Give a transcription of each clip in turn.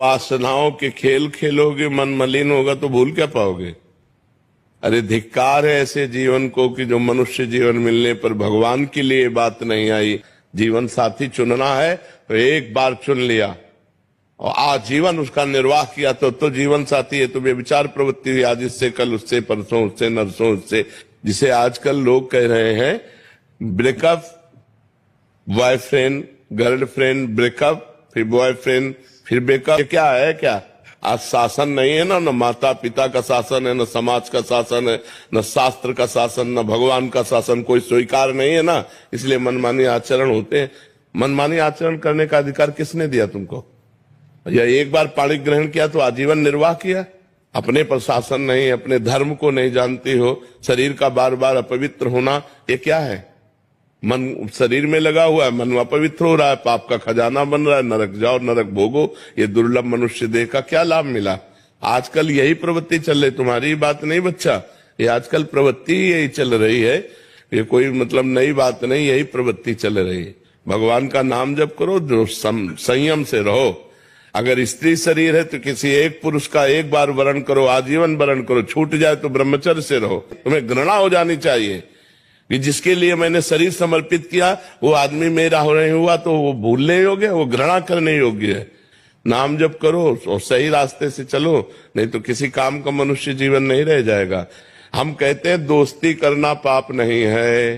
वासनाओं के खेल खेलोगे, मन मलिन होगा तो भूल क्या पाओगे। अरे धिक्कार है ऐसे जीवन को कि जो मनुष्य जीवन मिलने पर भगवान के लिए बात नहीं आई। जीवन साथी चुनना है तो एक बार चुन लिया और आजीवन उसका निर्वाह किया तो जीवन साथी है। तो व्यभिचार प्रवृत्ति हुई आज इससे, कल उससे, परसों उससे, नरसों उससे, जिसे आजकल लोग कह रहे हैं ब्रेकअप, बॉयफ्रेंड गर्लफ्रेंड, ब्रेकअप, फिर बॉयफ्रेंड, फिर ब्रेकअप। क्या है क्या? आज शासन नहीं है ना माता पिता का शासन है, न समाज का शासन है, न शास्त्र का शासन, न भगवान का शासन, कोई स्वीकार नहीं है ना। इसलिए मनमानी आचरण होते हैं। मनमानी आचरण करने का अधिकार किसने दिया तुमको? या एक बार पाणी ग्रहण किया तो आजीवन निर्वाह किया। अपने पर शासन नहीं, अपने धर्म को नहीं जानती हो, शरीर का बार बार अपवित्र होना, ये क्या है? मन शरीर में लगा हुआ है, मन अपवित्र हो रहा है, पाप का खजाना बन रहा है, नरक जाओ नरक भोगो। ये दुर्लभ मनुष्य देह का क्या लाभ मिला? आजकल यही प्रवृत्ति चल रही, तुम्हारी बात नहीं बच्चा, ये आजकल प्रवृत्ति यही चल रही है। ये कोई मतलब नई बात नहीं, यही प्रवृत्ति चल रही है। भगवान का नाम जप करो, जो संयम से रहो। अगर स्त्री शरीर है तो किसी एक पुरुष का एक बार वरण करो, आजीवन वरण करो, छूट जाए तो ब्रह्मचर्य से रहो। तुम्हें घृणा हो जानी चाहिए कि जिसके लिए मैंने शरीर समर्पित किया वो आदमी मेरा हो नहीं हुआ तो वो भूलने योग्य है, वो घृणा करने योग्य है। नाम जप करो और सही रास्ते से चलो, नहीं तो किसी काम का मनुष्य जीवन नहीं रह जाएगा। हम कहते हैं दोस्ती करना पाप नहीं है,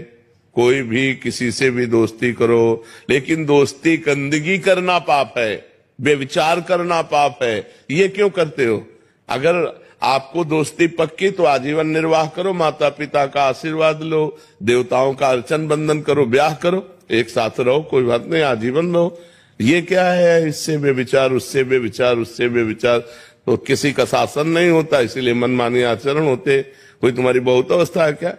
कोई भी किसी से भी दोस्ती करो, लेकिन दोस्ती गंदगी करना पाप है, बेविचार करना पाप है। ये क्यों करते हो? अगर आपको दोस्ती पक्की तो आजीवन निर्वाह करो, माता पिता का आशीर्वाद लो, देवताओं का अर्चन बंदन करो, ब्याह करो, एक साथ रहो, कोई बात नहीं, आजीवन रहो। ये क्या है? इससे बेविचार, उससे बेविचार, उससे बेविचार, तो किसी का शासन नहीं होता, इसीलिए मनमानी आचरण होते। कोई तुम्हारी बहुत अवस्था है क्या?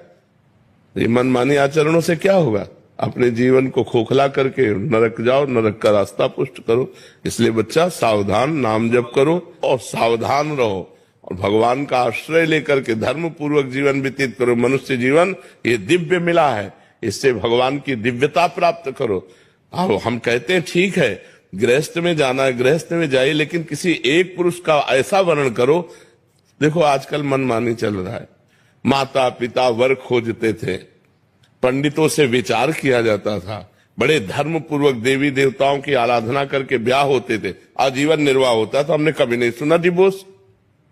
ये मनमानी आचरणों से क्या होगा? अपने जीवन को खोखला करके नरक जाओ, नरक का रास्ता पुष्ट करो। इसलिए बच्चा सावधान, नाम जप करो और सावधान रहो और भगवान का आश्रय लेकर के धर्म पूर्वक जीवन व्यतीत करो। मनुष्य जीवन ये दिव्य मिला है, इससे भगवान की दिव्यता प्राप्त करो। अब हम कहते हैं ठीक है गृहस्थ में जाना है, गृहस्थ में जाइए, लेकिन किसी एक पुरुष का ऐसा वर्ण करो। देखो आजकल मनमानी चल रहा है। माता पिता वर खोजते थे, पंडितों से विचार किया जाता था, बड़े धर्म पूर्वक देवी देवताओं की आराधना करके ब्याह होते थे, आजीवन निर्वाह होता था। हमने कभी नहीं सुना डिवोर्स।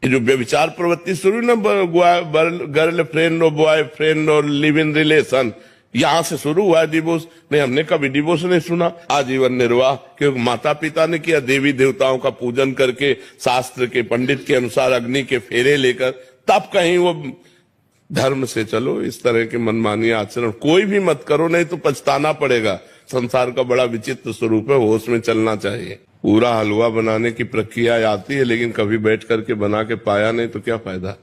ये जो व्यभिचार प्रवृत्ति शुरू ना, गर्ल फ्रेंड और बॉय फ्रेंड और लिव इन रिलेशन, यहां से शुरू हुआ है डिवोर्स। नहीं, हमने कभी डिवोर्स नहीं सुना। आजीवन निर्वाह क्योंकि माता पिता ने किया, देवी देवताओं का पूजन करके, शास्त्र के पंडित के अनुसार अग्नि के फेरे लेकर, तब कहीं वो धर्म से चलो। इस तरह के मनमानी आचरण कोई भी मत करो, नहीं तो पछताना पड़ेगा। संसार का बड़ा विचित्र स्वरूप है, होश में चलना चाहिए। पूरा हलवा बनाने की प्रक्रिया आती है, लेकिन कभी बैठ करके बना के पाया नहीं तो क्या फायदा?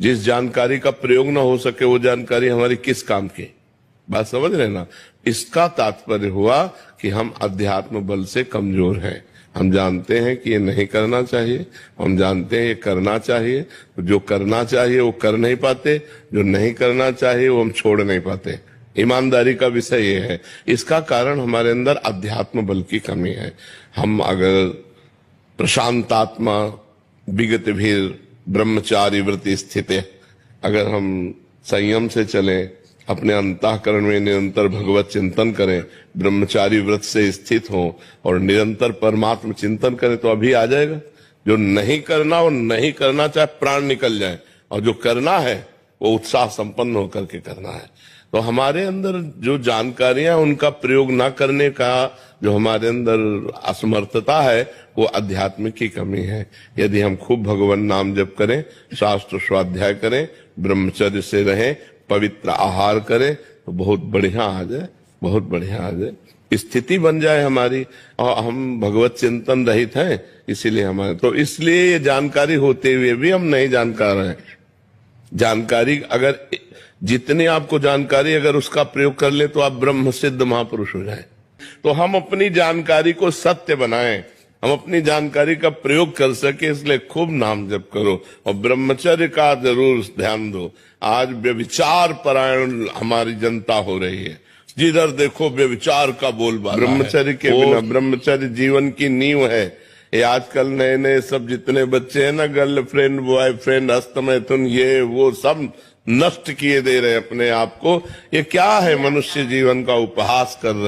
जिस जानकारी का प्रयोग न हो सके वो जानकारी हमारी किस काम की? बात समझ रहे ना? इसका तात्पर्य हुआ कि हम अध्यात्म बल से कमजोर हैं। हम जानते हैं कि ये नहीं करना चाहिए, हम जानते हैं ये करना चाहिए। जो करना चाहिए वो कर नहीं पाते, जो नहीं करना चाहिए वो हम छोड़ नहीं पाते। ईमानदारी का विषय ये है। इसका कारण हमारे अंदर अध्यात्म बल की कमी है। हम अगर प्रशांतात्मा विगत भीर ब्रह्मचारी वृत्ति स्थित है, अगर हम संयम से चलें, अपने अंतःकरण में निरंतर भगवत चिंतन करें, ब्रह्मचारी व्रत से स्थित हों और निरंतर परमात्म चिंतन करें तो अभी आ जाएगा। जो नहीं करना वो नहीं करना, चाहे प्राण निकल जाए, और जो करना है वो उत्साह संपन्न होकर के करना है। तो हमारे अंदर जो जानकारियां उनका प्रयोग ना करने का जो हमारे अंदर असमर्थता है वो अध्यात्म की कमी है। यदि हम खूब भगवान नाम जप करें, शास्त्र स्वाध्याय करें, ब्रह्मचर्य से रहें, पवित्र आहार करें तो बहुत बढ़िया आ जाए, बहुत बढ़िया आ जाए, स्थिति बन जाए हमारी। और हम भगवत चिंतन रहित हैं, इसीलिए हमारे तो इसलिए ये जानकारी होते हुए भी हम नहीं जानकार हैं। जानकारी अगर जितनी आपको जानकारी अगर उसका प्रयोग कर ले तो आप ब्रह्म सिद्ध महापुरुष हो जाए। तो हम अपनी जानकारी को सत्य बनाएं, हम अपनी जानकारी का प्रयोग कर सके, इसलिए खूब नाम जप करो और ब्रह्मचर्य का जरूर ध्यान दो। आज व्यभिचार परायण हमारी जनता हो रही है, जिधर देखो व्यभिचार का बोलबाला। ब्रह्मचर्य के बिना, ब्रह्मचर्य जीवन की नींव है। ये आजकल नए नए सब जितने बच्चे हैं ना, गर्लफ्रेंड बॉयफ्रेंड हस्तमैथुन ये वो सब नष्ट किए दे रहे हैं अपने आप को। ये क्या है, मनुष्य जीवन का उपहास कर रहे हैं।